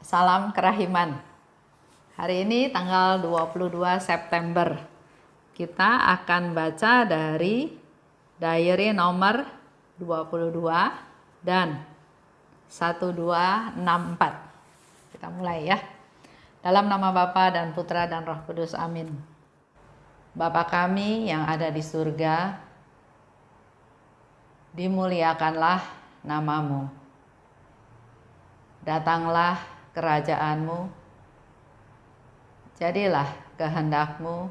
Salam kerahiman. Hari ini tanggal 22 September. Kita akan baca dari diary nomor 22 dan 1264. Kita mulai ya. Dalam nama Bapa dan Putra dan Roh Kudus. Amin. Bapa kami yang ada di surga, dimuliakanlah namamu. Datanglah kerajaanmu, jadilah kehendakmu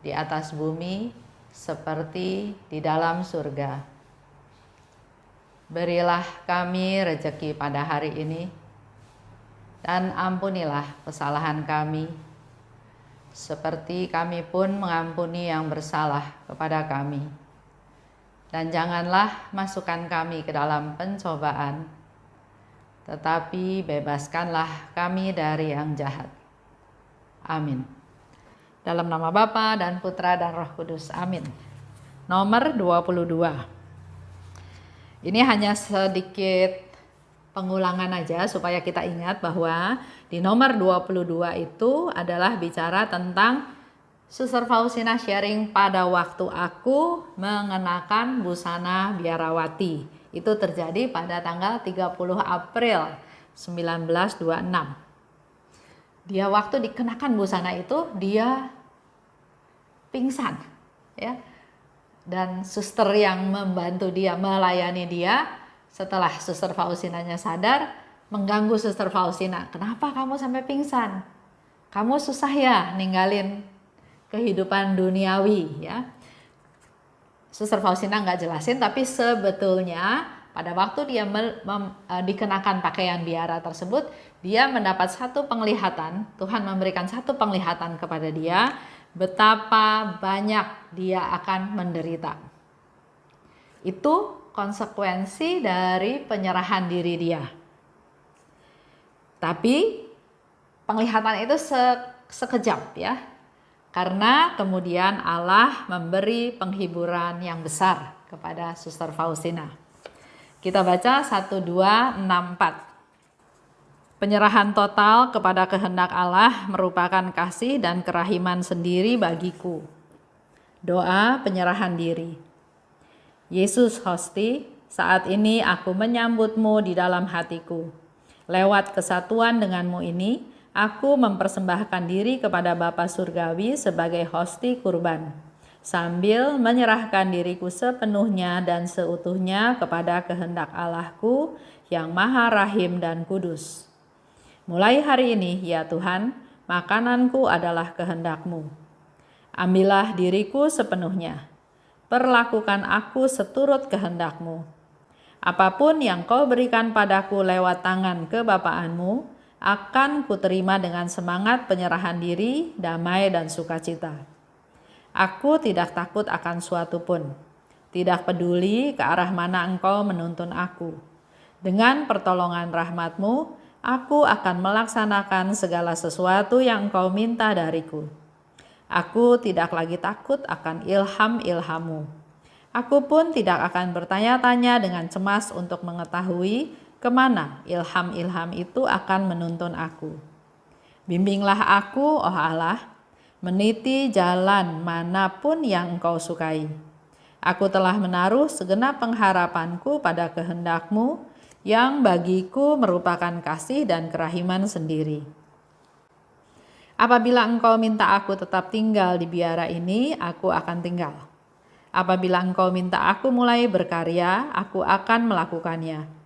di atas bumi seperti di dalam surga. Berilah kami rejeki pada hari ini, dan ampunilah kesalahan kami, seperti kami pun mengampuni yang bersalah kepada kami. Dan janganlah masukkan kami ke dalam pencobaan, tetapi bebaskanlah kami dari yang jahat. Amin. Dalam nama Bapa dan Putra dan Roh Kudus. Amin. Nomor 22. Ini hanya sedikit pengulangan aja supaya kita ingat bahwa di nomor 22 itu adalah bicara tentang Suster Faustina sharing pada waktu aku mengenakan busana biarawati. Itu terjadi pada tanggal 30 April 1926. Dia waktu dikenakan busana itu dia pingsan ya. Dan suster yang membantu dia, melayani dia, setelah Suster Faustinanya sadar, mengganggu Suster Faustina. Kenapa kamu sampai pingsan? Kamu susah ya ninggalin kehidupan duniawi ya. Suster Faustina nggak jelasin, tapi sebetulnya pada waktu dia dikenakan pakaian biara tersebut, dia mendapat satu penglihatan, Tuhan memberikan satu penglihatan kepada dia, betapa banyak dia akan menderita. Itu konsekuensi dari penyerahan diri dia. Tapi penglihatan itu sekejap ya. Karena kemudian Allah memberi penghiburan yang besar kepada Suster Faustina. Kita baca 1264. Penyerahan total kepada kehendak Allah merupakan kasih dan kerahiman sendiri bagiku. Doa penyerahan diri. Yesus Hosti, saat ini aku menyambutmu di dalam hatiku. Lewat kesatuan denganmu ini, aku mempersembahkan diri kepada Bapa Surgawi sebagai hosti kurban, sambil menyerahkan diriku sepenuhnya dan seutuhnya kepada kehendak Allahku yang Maha Rahim dan Kudus. Mulai hari ini, ya Tuhan, makananku adalah kehendak-Mu. Ambillah diriku sepenuhnya, perlakukan aku seturut kehendak-Mu. Apapun yang Kau berikan padaku lewat tangan kebapaan-Mu, akan kuterima dengan semangat penyerahan diri, damai dan sukacita. Aku tidak takut akan suatu pun, tidak peduli ke arah mana Engkau menuntun aku. Dengan pertolongan rahmat-Mu, aku akan melaksanakan segala sesuatu yang Engkau minta dariku. Aku tidak lagi takut akan ilham-ilham-Mu. Aku pun tidak akan bertanya-tanya dengan cemas untuk mengetahui kemana ilham-ilham itu akan menuntun aku. Bimbinglah aku, oh Allah, meniti jalan manapun yang Engkau sukai. Aku telah menaruh segenap pengharapanku pada kehendak-Mu yang bagiku merupakan kasih dan kerahiman sendiri. Apabila Engkau minta aku tetap tinggal di biara ini, aku akan tinggal. Apabila Engkau minta aku mulai berkarya, aku akan melakukannya.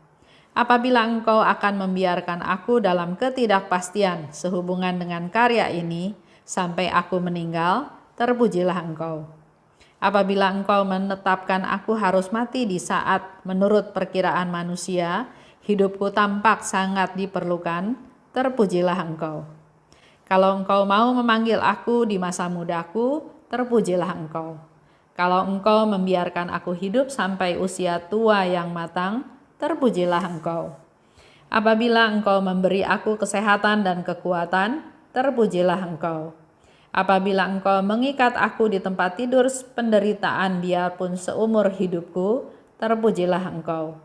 Apabila Engkau akan membiarkan aku dalam ketidakpastian sehubungan dengan karya ini sampai aku meninggal, terpujilah Engkau. Apabila Engkau menetapkan aku harus mati di saat menurut perkiraan manusia, hidupku tampak sangat diperlukan, terpujilah Engkau. Kalau Engkau mau memanggil aku di masa mudaku, terpujilah Engkau. Kalau Engkau membiarkan aku hidup sampai usia tua yang matang, terpujilah Engkau. Apabila Engkau memberi aku kesehatan dan kekuatan, terpujilah Engkau. Apabila Engkau mengikat aku di tempat tidur penderitaan biarpun seumur hidupku, terpujilah Engkau.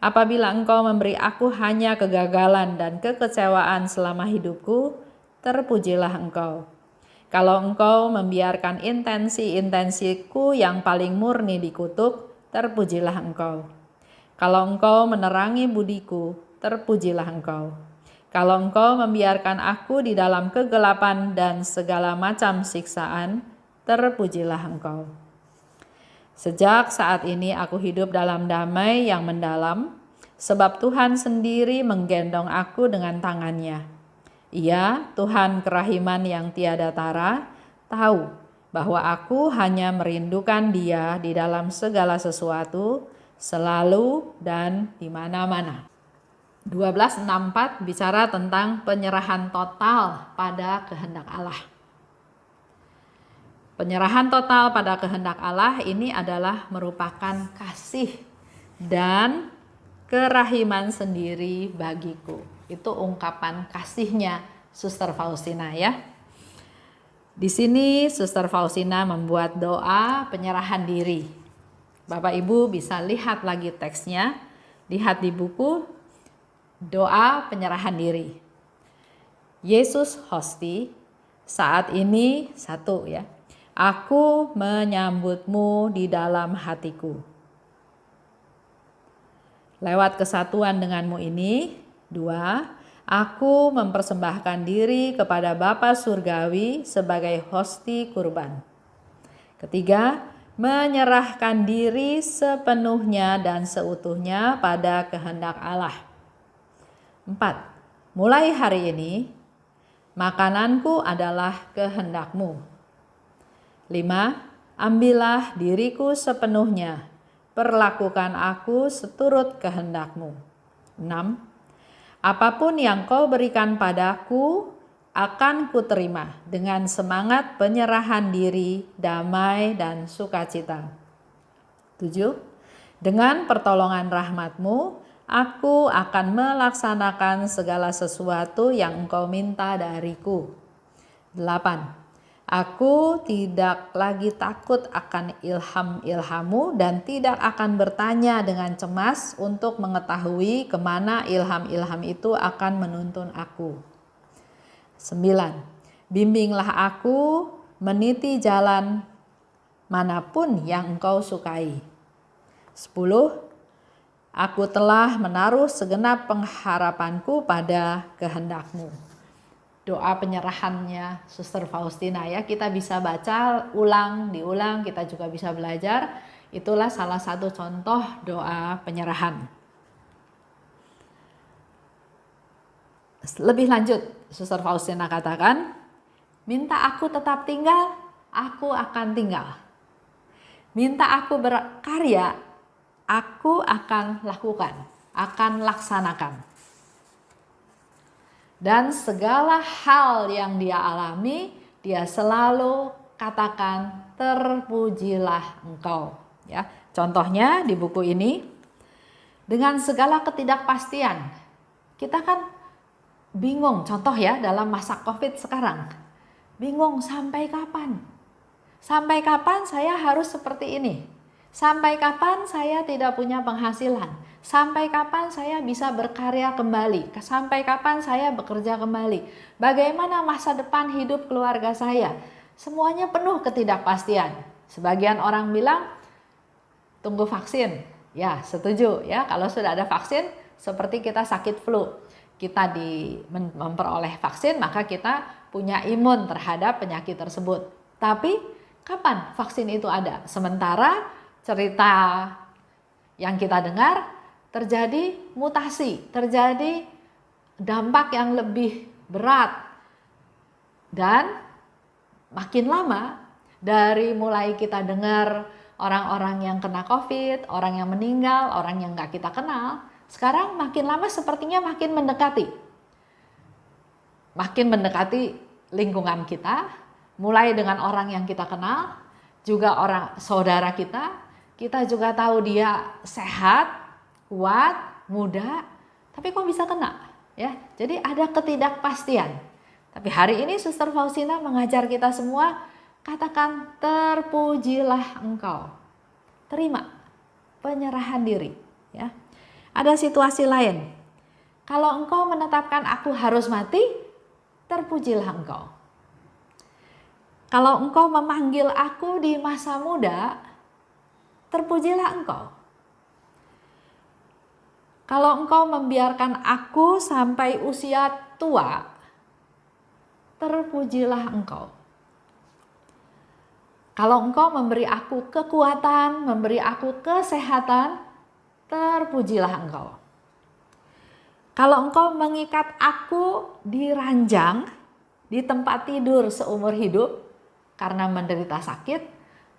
Apabila Engkau memberi aku hanya kegagalan dan kekecewaan selama hidupku, terpujilah Engkau. Kalau Engkau membiarkan intensi-intensiku yang paling murni dikutuk, terpujilah Engkau. Kalau Engkau menerangi budiku, terpujilah Engkau. Kalau Engkau membiarkan aku di dalam kegelapan dan segala macam siksaan, terpujilah Engkau. Sejak saat ini aku hidup dalam damai yang mendalam, sebab Tuhan sendiri menggendong aku dengan tangannya. Ia, Tuhan kerahiman yang tiada tara, tahu bahwa aku hanya merindukan Dia di dalam segala sesuatu, selalu dan di mana-mana. 12:64 bicara tentang penyerahan total pada kehendak Allah. Penyerahan total pada kehendak Allah ini adalah merupakan kasih dan kerahiman sendiri bagiku. Itu ungkapan kasihnya Suster Faustina ya. Di sini Suster Faustina membuat doa penyerahan diri. Bapak Ibu bisa lihat lagi teksnya, lihat di buku doa penyerahan diri. Yesus Hosti, saat ini satu ya. Aku menyambutmu di dalam hatiku. Lewat kesatuan denganmu ini, 2, aku mempersembahkan diri kepada Bapa Surgawi sebagai hosti kurban. 3, menyerahkan diri sepenuhnya dan seutuhnya pada kehendak Allah. 4, mulai hari ini, makananku adalah kehendak-Mu. 5, ambillah diriku sepenuhnya, perlakukan aku seturut kehendak-Mu. 6, apapun yang Kau berikan padaku akan kuterima dengan semangat penyerahan diri, damai dan sukacita. 7, dengan pertolongan rahmat-Mu, aku akan melaksanakan segala sesuatu yang Engkau minta dariku. 8, aku tidak lagi takut akan ilham-ilham-Mu dan tidak akan bertanya dengan cemas untuk mengetahui kemana ilham-ilham itu akan menuntun aku. 9, bimbinglah aku meniti jalan manapun yang Engkau sukai. 10, aku telah menaruh segenap pengharapanku pada kehendak-Mu. Doa penyerahannya Suster Faustina ya, kita bisa baca diulang, kita juga bisa belajar. Itulah salah satu contoh doa penyerahan. Lebih lanjut, Suster Faustina katakan, minta aku tetap tinggal, aku akan tinggal. Minta aku berkarya, aku akan lakukan, akan laksanakan. Dan segala hal yang dia alami, dia selalu katakan, terpujilah Engkau. Ya, contohnya di buku ini, dengan segala ketidakpastian, kita kan bingung, contoh ya dalam masa COVID sekarang, bingung sampai kapan? Sampai kapan saya harus seperti ini? Sampai kapan saya tidak punya penghasilan? Sampai kapan saya bisa berkarya kembali? Sampai kapan saya bekerja kembali? Bagaimana masa depan hidup keluarga saya? Semuanya penuh ketidakpastian. Sebagian orang bilang, tunggu vaksin. Ya, setuju ya. Kalau sudah ada vaksin, seperti kita sakit flu. Kita memperoleh vaksin, maka kita punya imun terhadap penyakit tersebut. Tapi, kapan vaksin itu ada? Sementara cerita yang kita dengar, terjadi mutasi, terjadi dampak yang lebih berat. Dan makin lama, dari mulai kita dengar orang-orang yang kena COVID, orang yang meninggal, orang yang gak kita kenal, sekarang makin lama sepertinya makin mendekati. Makin mendekati lingkungan kita, mulai dengan orang yang kita kenal, juga orang saudara kita juga tahu dia sehat, kuat, muda, tapi kok bisa kena? Ya, jadi ada ketidakpastian. Tapi hari ini Suster Faustina mengajar kita semua, katakan terpujilah Engkau. Terima penyerahan diri. Ya, Ada situasi lain. Kalau engkau menetapkan aku harus mati, terpujilah engkau. Kalau engkau memanggil aku di masa muda, terpujilah engkau. Kalau engkau membiarkan aku sampai usia tua, terpujilah engkau. Kalau engkau memberi aku kekuatan, memberi aku kesehatan, terpujilah engkau. Kalau engkau mengikat aku di ranjang, di tempat tidur seumur hidup, karena menderita sakit,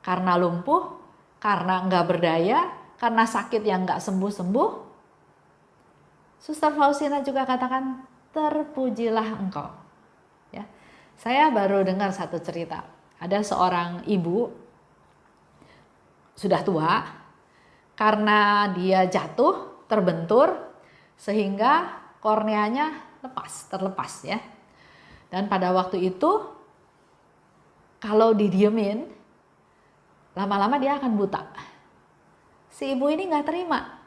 karena lumpuh, karena enggak berdaya, karena sakit yang enggak sembuh-sembuh, Suster Faustina juga katakan, terpujilah engkau. Ya, saya baru dengar satu cerita. Ada seorang ibu sudah tua, karena dia jatuh, terbentur, sehingga korneanya terlepas ya. Dan pada waktu itu, kalau didiemin, lama-lama dia akan buta. Si ibu ini nggak terima.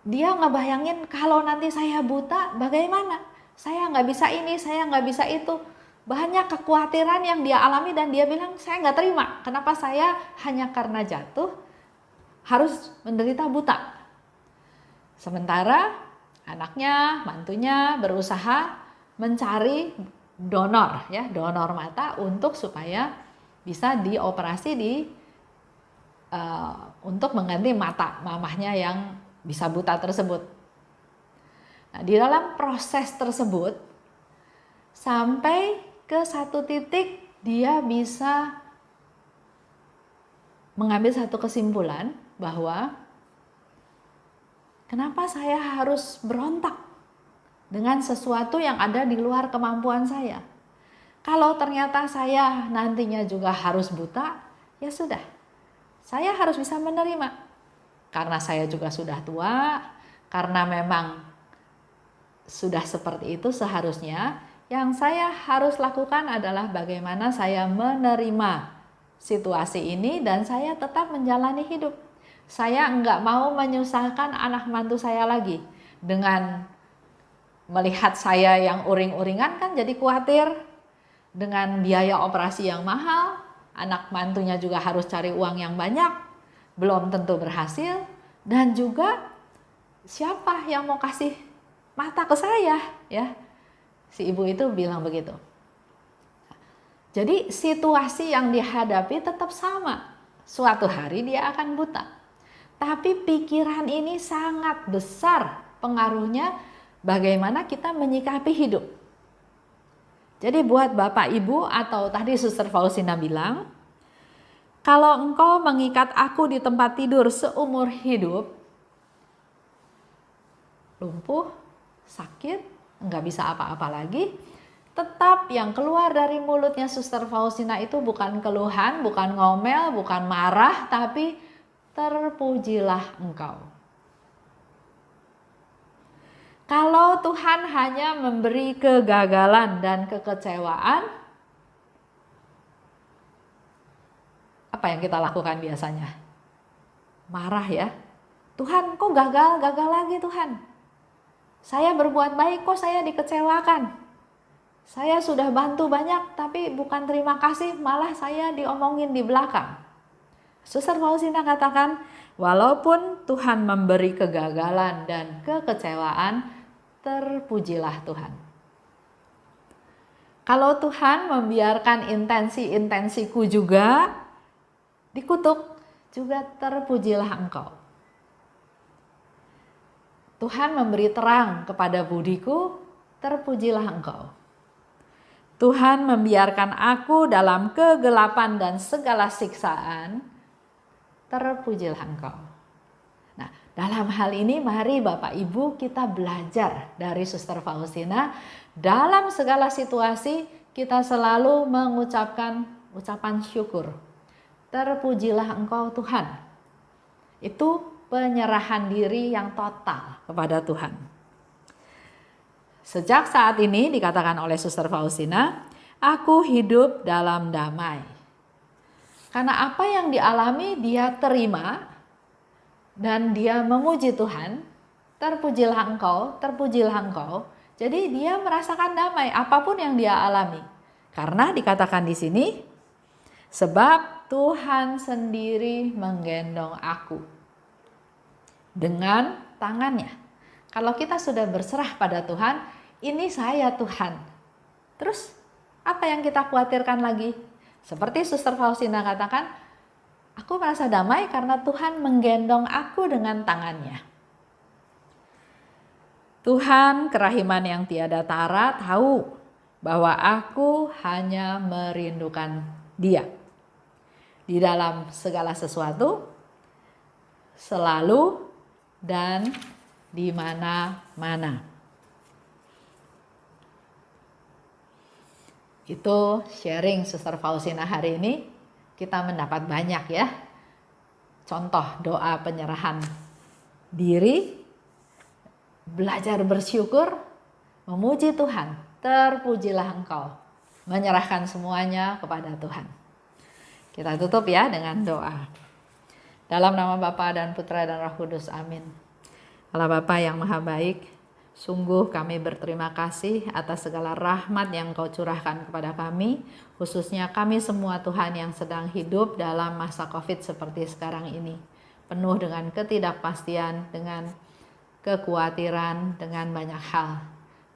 Dia ngebayangin kalau nanti saya buta, bagaimana? Saya nggak bisa ini, saya nggak bisa itu. Banyak kekhawatiran yang dia alami dan dia bilang, saya nggak terima. Kenapa saya hanya karena jatuh harus menderita buta? Sementara anaknya, mantunya berusaha mencari donor mata untuk supaya bisa dioperasi untuk mengganti mata mamahnya yang bisa buta tersebut. Nah, di dalam proses tersebut sampai ke satu titik dia bisa mengambil satu kesimpulan bahwa kenapa saya harus berontak dengan sesuatu yang ada di luar kemampuan saya? Kalau ternyata saya nantinya juga harus buta, ya sudah. Saya harus bisa menerima. Karena saya juga sudah tua, karena memang sudah seperti itu seharusnya, yang saya harus lakukan adalah bagaimana saya menerima situasi ini dan saya tetap menjalani hidup. Saya enggak mau menyusahkan anak mantu saya lagi dengan melihat saya yang uring-uringan, kan jadi khawatir dengan biaya operasi yang mahal, anak mantunya juga harus cari uang yang banyak, belum tentu berhasil, dan juga siapa yang mau kasih mata ke saya ya. Si ibu itu bilang begitu. Jadi situasi yang dihadapi tetap sama. Suatu hari dia akan buta. Tapi pikiran ini sangat besar pengaruhnya bagaimana kita menyikapi hidup. Jadi buat Bapak Ibu atau tadi Suster Faustina bilang, kalau engkau mengikat aku di tempat tidur seumur hidup, lumpuh, sakit, nggak bisa apa-apa lagi, tetap yang keluar dari mulutnya Suster Faustina itu bukan keluhan, bukan ngomel, bukan marah, tapi terpujilah engkau. Kalau Tuhan hanya memberi kegagalan dan kekecewaan, apa yang kita lakukan biasanya? Marah ya. Tuhan, kok gagal lagi Tuhan? Saya berbuat baik, kok saya dikecewakan? Saya sudah bantu banyak, tapi bukan terima kasih, malah saya diomongin di belakang. Suster Faustina katakan, walaupun Tuhan memberi kegagalan dan kekecewaan, terpujilah Tuhan. Kalau Tuhan membiarkan intensi-intensiku juga dikutuk, juga terpujilah engkau. Tuhan memberi terang kepada budiku, terpujilah engkau. Tuhan membiarkan aku dalam kegelapan dan segala siksaan, terpujilah engkau. Nah, dalam hal ini mari Bapak Ibu kita belajar dari Suster Faustina. Dalam segala situasi kita selalu mengucapkan ucapan syukur. Terpujilah engkau Tuhan. Itu penyerahan diri yang total kepada Tuhan. Sejak saat ini dikatakan oleh Suster Faustina, aku hidup dalam damai. Karena apa yang dialami dia terima, dan dia memuji Tuhan, terpujilah engkau, terpujilah engkau. Jadi dia merasakan damai apapun yang dia alami. Karena dikatakan di sini, sebab Tuhan sendiri menggendong aku dengan tangannya. Kalau kita sudah berserah pada Tuhan, ini saya Tuhan. Terus apa yang kita khawatirkan lagi? Seperti Suster Faustina katakan, aku merasa damai karena Tuhan menggendong aku dengan tangannya. Tuhan kerahiman yang tiada tara tahu bahwa aku hanya merindukan Dia. Di dalam segala sesuatu, selalu dan di mana-mana. Itu sharing Suster Faustina hari ini. Kita mendapat banyak ya. Contoh doa penyerahan diri, belajar bersyukur, memuji Tuhan, terpujilah engkau, menyerahkan semuanya kepada Tuhan. Kita tutup ya dengan doa. Dalam nama Bapa dan Putra dan Roh Kudus, amin. Allah Bapa yang maha baik, sungguh kami berterima kasih atas segala rahmat yang Kau curahkan kepada kami, khususnya kami semua Tuhan yang sedang hidup dalam masa COVID seperti sekarang ini. Penuh dengan ketidakpastian, dengan kekhawatiran, dengan banyak hal.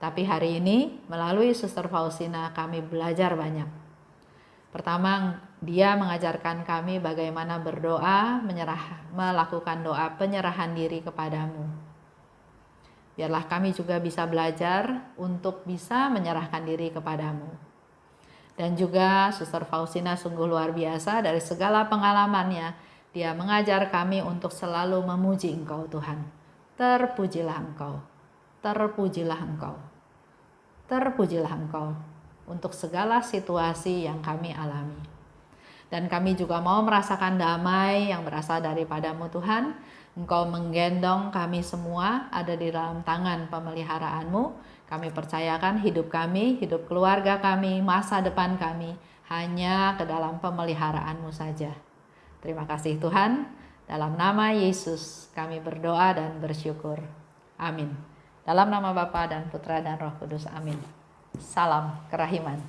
Tapi hari ini melalui Suster Faustina kami belajar banyak. Pertama, dia mengajarkan kami bagaimana berdoa, melakukan doa penyerahan diri kepadamu. Biarlah kami juga bisa belajar untuk bisa menyerahkan diri kepadamu. Dan juga Suster Faustina sungguh luar biasa dari segala pengalamannya. Dia mengajar kami untuk selalu memuji Engkau Tuhan. Terpujilah Engkau, terpujilah Engkau, terpujilah Engkau untuk segala situasi yang kami alami. Dan kami juga mau merasakan damai yang berasal daripadamu Tuhan. Engkau menggendong kami semua ada di dalam tangan pemeliharaanmu. Kami percayakan hidup kami, hidup keluarga kami, masa depan kami hanya ke dalam pemeliharaanmu saja. Terima kasih Tuhan. Dalam nama Yesus kami berdoa dan bersyukur. Amin. Dalam nama Bapa dan Putra dan Roh Kudus. Amin. Salam kerahiman.